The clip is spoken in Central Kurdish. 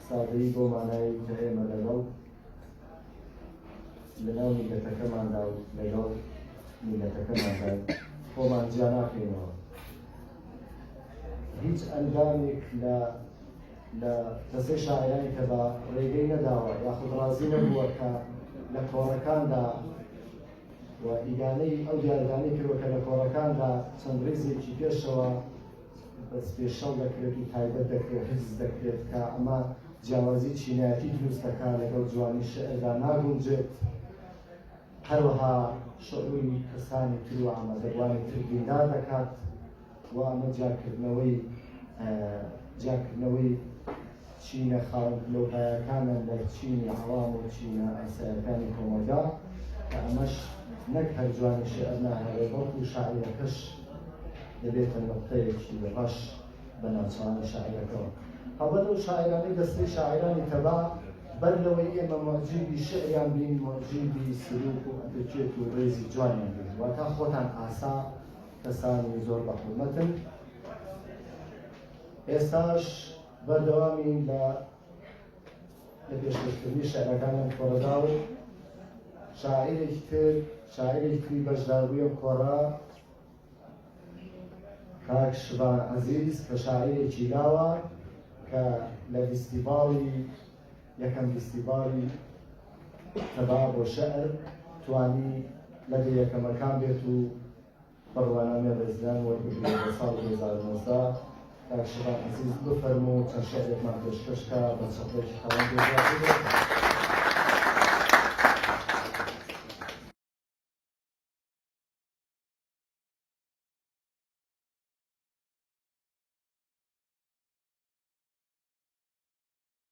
سادەیی بۆ مانای کە ئێمە لەناو میلەتەکەماندا و لەگەڵ میلەتەکەماندا خۆمان جیا ناکەینەوە. هیچ ئەندامێک لە دەستەی شاعرانی کە بە ڕێگەی نەداوە یاخود ڕازی نەبووە کە لە کۆڕەکاندا و ئیگانەی ئەو دیارگانەی کردووە کە لە کۆڕەکاندا چەند ڕێزێکی پێشەوە بەس پێشەڵ دەکرێت و تایبەت دەکرێت حفز دەکرێت کە ئەمە جیاوازی چینایەتی دروست دەکات لەگەڵ جوانی شعردا ناگونجێت. هەروەها شعوری کەسانی تر و ئامادەبوانی تر دیندار دەکات و ئەمە جاکردنەوەی چینە خاڵەوهایەکانە لە چینی عەوام و چینە ئاسایەکانی کۆمەلگا کە ئەمەش نەک هەر جوانی شێعر ناهێڵێت بەڵکو شاعیرەکەش دەبێتە نقطەیەکی بەش بە ناوچەوانی شاعیرەکەەوە. هەڵبەت ئەو شاعرانەی دەستەی شاعرانی تەبا بەر لەوەی ئێمە مۆجیبی شعریان بین مۆجیبی سلوک و ئەدەچێت و ڕێزی جوانیان بین واتە خۆتان ئاسا کەسانی زۆر بە حورمەتن. ئێستاش بەردەوامی لە پێشکەشکردنی شێعرەکانیان کۆڕەدا و شاعیرێکی بەشداربووی کۆڕە کاک شبان عەزیز کە شاعیرێکی داوە کە لە یەکەم فیستیڤاڵی تەبا بۆ شەعر توانی لەگە یەکەمەکان بێت و بەڕوانامێ ڕێزدان وەربگرێت لە ساڵ 2019 کاک شبان عەزیز بفەرموو چەند شەعرێکمان پێشکەشکە بە چەقێکی خەڵەن